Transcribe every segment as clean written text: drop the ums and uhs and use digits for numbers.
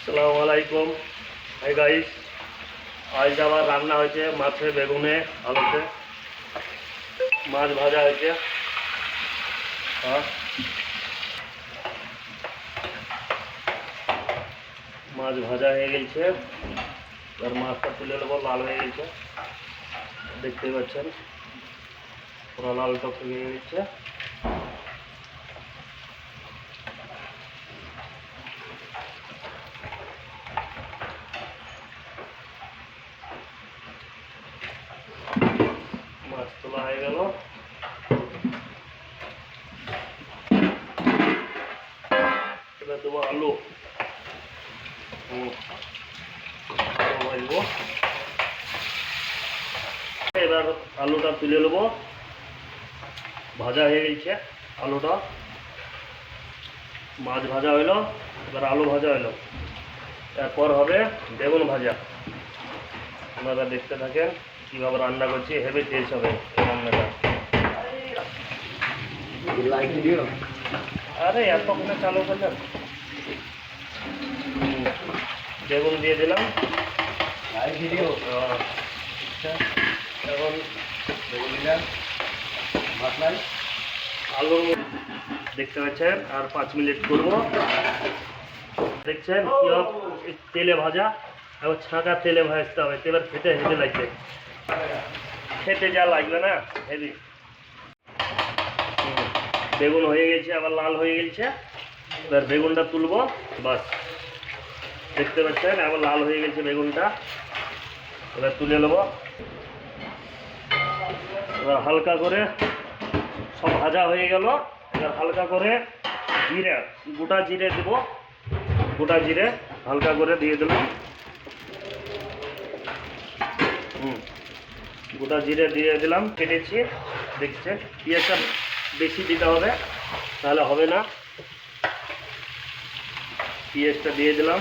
আসসালামু আলাইকুম। Hi guys, আজ আবার রান্না হয়েছে মাছে বেগুনে আলুতে, মাছ ভাজা হয়েছে। মাছ ভাজা হয়ে গেছে, আর মাছটা তুলে নেবো। লাল হয়ে গেছে, দেখতে পাচ্ছেন পুরো লাল টক হয়ে গেছে। মাছ তোলা হয়ে গেল। এবার দেবো আলু, ভাজবো। এবার আলুটা তুলে নেবো। ভাজা হয়ে গেছে আলুটা, মাছ ভাজা হইলো, এবার আলু ভাজা হইলো। এরপর হবে বেগুন ভাজা। আপনারা দেখতে থাকেন কীভাবে রান্না করছি, হেভি টেস্ট হবে এই রান্নাটা। আরে এতক্ষণে চালু করলেন। বেগুন দিয়ে দিলাম। এখন বেগুন দিলাম, আলু দেখতে পাচ্ছেন। আর 5 মিনিট করবো। দেখছেন কীভাবে তেলে ভাজা, এবার ছাঁকা তেলে ভাজতে হবে। এবার খেতে হেভি লাগবে, খেতে যা লাগবে না হেভি। বেগুন হয়ে গেছে, আবার লাল হয়ে গেছে। এবার বেগুনটা তুলবো, বাস। দেখতে পাচ্ছেন আবার লাল হয়ে গেছে বেগুনটা। এবার তুলে নেবো। এবার হালকা করে সব ভাজা হয়ে গেল। এবার হালকা করে জিরে, গোটা জিরে দেবো। গোটা জিরে হালকা করে দিয়ে দিলাম। গোটা জিরে দিয়ে দিলাম, কেটেছি। দেখছে পেঁয়াজটা বেশি দিতে হবে, তাহলে হবে না। পেঁয়াজটা দিয়ে দিলাম।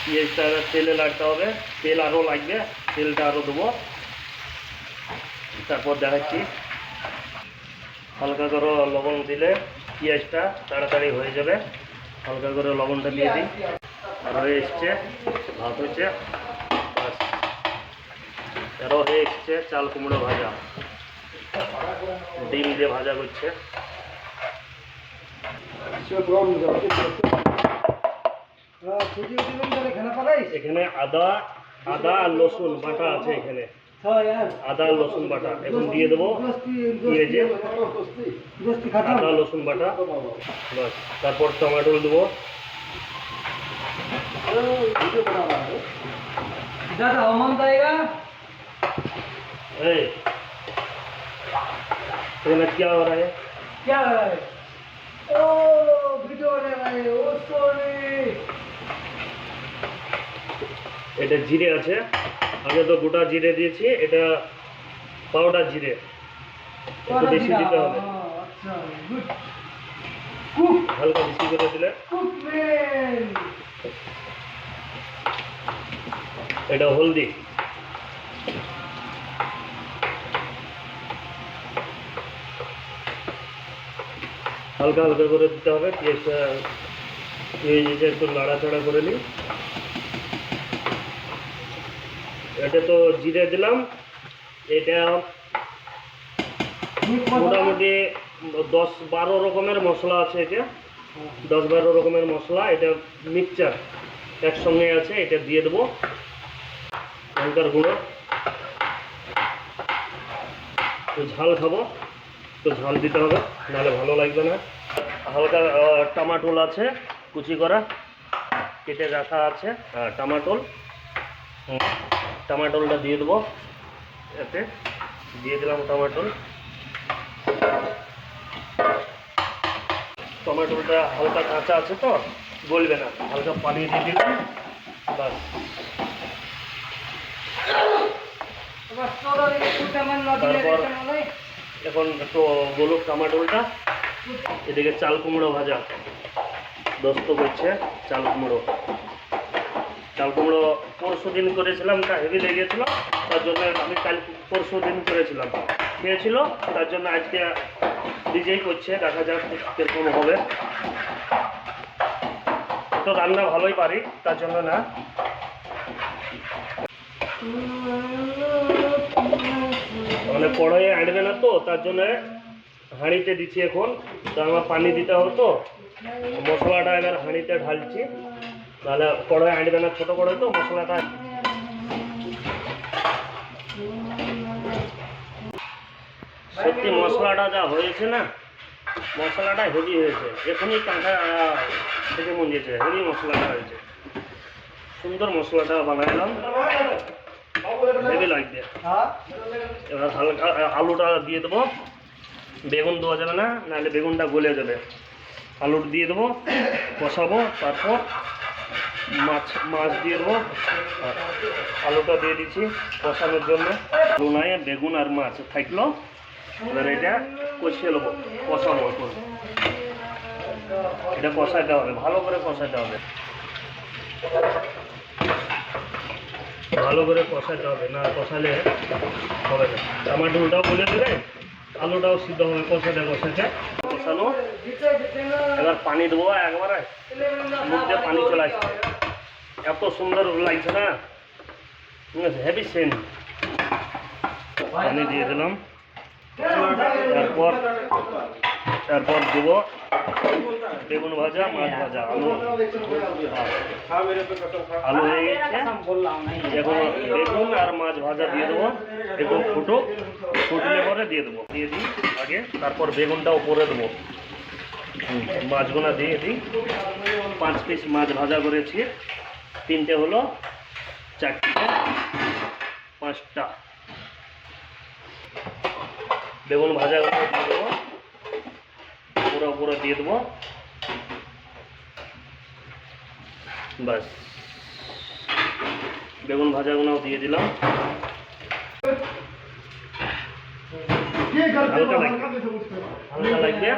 পেঁয়াজটা তেলে লাগতে হবে, তেল আরও লাগবে, তেলটা আরও দেবো। তারপর দেখাচ্ছি। হালকা করে লবণ দিলে পেঁয়াজটা তাড়াতাড়ি হয়ে যাবে। হালকা করে লবণটা দিয়ে দিই। আর হয়ে এসছে, ভাত হয়েছে, বাস। এরও হয়ে এসছে চাল কুমড়ো ভাজা, ডিম দিয়ে ভাজা করছে। এখানে আদা আর রসুন বাটা আছে। এখানে আদা রসুন বাটা এখন দিয়ে দেবো পেঁয়াজে। আদা রসুন বাটা, বাস। তারপর টমেটো দেবো। क्या हो रहा है? क्या हो रहा है? ओ वीडियो बना रहा है। ओ सॉरी। এটা জিরে আছে, আগে তো গোটা জিরে দিয়েছি, এটা পাউডার জিরে, একটু বেশি দিতে হবে। হালকা বেশি করে দিলে। এটা হলদি, হালকা হালকা করে দিতে হবে। পেঁয়াজটা একটু নাড়াচাড়া করে নিই। এটা তো জিরে দিলাম। এটা মোটামুটি 10-12 রকমের মশলা আছে। এটা 10-12 রকমের মশলা, এটা মিক্সচার একসঙ্গে আছে। এটা দিয়ে দেবো। লঙ্কার গুঁড়ো, তো ঝাল খাবো তো ঝাল দিতে হবে, নাহলে ভালো লাগবে না। হালকা টমাটোল আছে কুচি করা, কেটে রাখা আছে। টমাটোলটা দিয়ে দেবো। এতে দিয়ে দিলাম টমাটোলটা হালকা কাঁচা আছে তো গলবে না, হালকা পানি দিয়ে দিলাম, বাস। তারপর এখন একটু গলুক টমাটোলটা। এদিকে চাল কুমড়ো ভাজা দস্ত করছে। চাল কুমড়ো পরশু দিন করেছিলাম, তা হেভি লেগেছিল, তার জন্য আমি পরশু দিন করেছিলাম, খেয়েছিল, তার জন্য আজকে নিজেই করছে। দেখা যাক কীরকম হবে। তো রান্না ভালোই পারি, তার জন্য না। মানে কড়াইয়ে আনবে না তো, তার জন্য হাঁড়িতে দিচ্ছি এখন। তো আমার পানি দিতে হবে তো, মশলাটা এবার হাঁড়িতে ঢালছি, তাহলে কড়াই আনবে না, ছোটো কড়াই তো মশলাটা। সত্যি মশলাটা যা হয়েছে না, মশলাটা হেভি হয়েছে। এখনই কাঁটা থেকে মঞ্জেছে, হেভি মশলাটা হয়েছে। সুন্দর মশলাটা বানাইলাম, হেভি লাগবে। এবার হালকা আলুটা দিয়ে দেবো, বেগুন দেওয়া যাবে না, নাহলে বেগুনটা গলে যাবে। আলুটা দিয়ে দেবো, কষাবো, তারপর মাছ দিয়ে দেবো। আলুটা দিয়ে দিচ্ছি কষানোর জন্য। রুনায় বেগুন আর মাছ থাকলো, এবার এটা কষিয়ে নেবো, কষাবো। এখন এটা কষাতে হবে, ভালো করে কষাতে হবে, ভালো করে কষাতে হবে, না কষালে হবে না। টমাটোটাও গলে দেবে, আলুটাও সিদ্ধ হবে কষাতে কষাতে। কষানো, এবার পানি দেবো একবারে, মুখ দিয়ে পানি চলে আসছে। এত সুন্দর লাগছে না, ঠিক আছে, হেভি সেন্ট। পানি দিয়ে দিলাম, তারপর দেবো বেগুন ভাজা, মাছ ভাজা, আলু হয়ে গেছে। এখন বেগুন আর মাছ ভাজা দিয়ে দেবো, একটু ফুটলে পরে দিয়ে দেবো। দিয়ে দিই আগে, তারপর বেগুনটা উপরে দেবো, মাছগুলো দিয়ে দিই। 5 পিস মাছ ভাজা করেছি, 3টে হলো, 4টে, 5টা বেগুন ভাজাগুলো দিয়ে দেবো, পুরো দিয়ে দেবো। বাস, বেগুন ভাজাগুলোও দিয়ে দিলাম। হালকা লাগবে।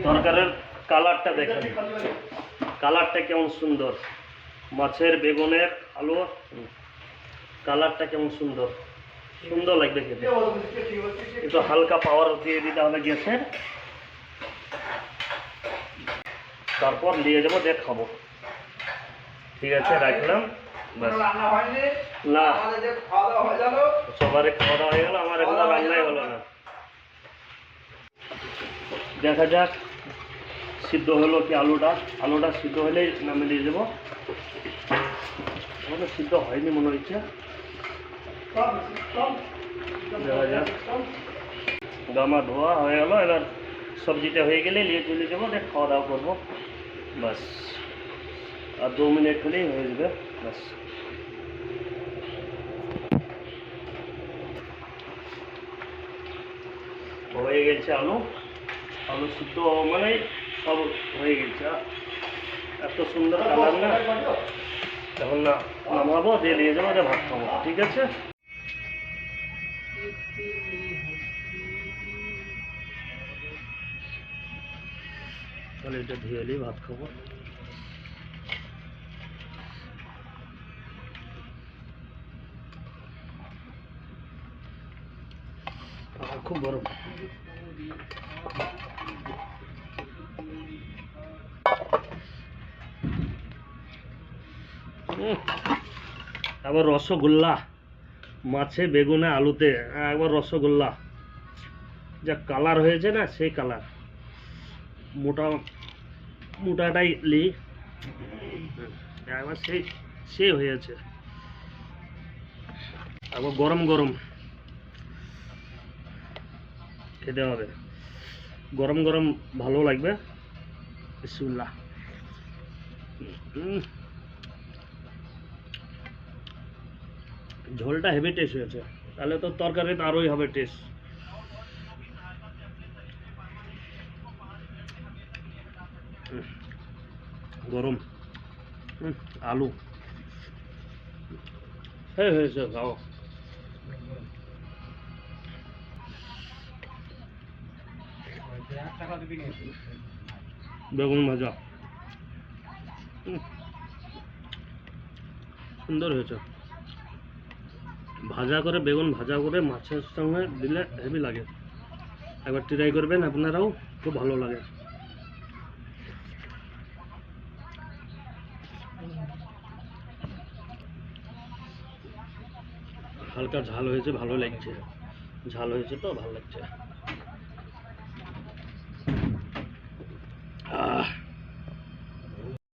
তরকারির কালারটা দেখেন, কালারটা কেমন সুন্দর, মাছের, বেগুনের, আলু, কালারটা কেমন সুন্দর, সুন্দর লাগবে খেতে। একটু হালকা পাওয়ার দিয়ে দিতে হবে গ্যাসের, তারপর নিয়ে যাবো, দিয়ে খাবো। ঠিক আছে, রাখলাম। না, সবারই খাওয়া দাওয়া হয়ে গেল, আমার এখনো রান্নাই হলো না। দেখা যাক সিদ্ধ হলো কি আলুটা সিদ্ধ হলেই নামিয়ে দিয়ে দেবো। আমাদের সিদ্ধ হয়নি মনে হচ্ছে, দেখা যাক। গামা ধোয়া হয়ে গেল, এবার সবজিটা হয়ে গেলে নিয়ে চলে যাবো, দেখ খাওয়া দাওয়া করবো। বাস, আর 2 মিনিট হলেই হয়ে যাবে। বাস, হয়ে গেছে আলু সিদ্ধ, মানে সব হয়ে গেছে। এত সুন্দর কালার না, এখন না নামাবো, দিয়ে নিয়ে যাবো, ভাত খাবো। ঠিক আছে, তাহলে এটা ধুয়ে নিই, ভাত খাবো। খুব গরম। আবার রসগোল্লা, মাছে, বেগুনে, আলুতে, একবার রসগোল্লা, যা কালার হয়েছে না, সেই কালার। মোটাটাই লি, একবার সেই হয়েছে। আবার গরম গরম খেতে হবে, গরম গরম ভালো লাগবে। বিসমিল্লাহ। ঝোলটা হেভি টেস্ট হয়েছে, তাহলে তো তরকারিতে আরোই হবে টেস্ট। গরম আলু হয়েছে, খাও। বেগুন ভাজা সুন্দর হয়েছে। ভাজা করে, বেগুন ভাজা করে মাছের সঙ্গে দিলে হেভি লাগে। একবার ট্রাই করবেন আপনারাও, খুব ভালো লাগে। হালকা ঝাল হয়েছে, ভালো লাগছে। ঝাল হয়েছে তো ভালো লাগছে।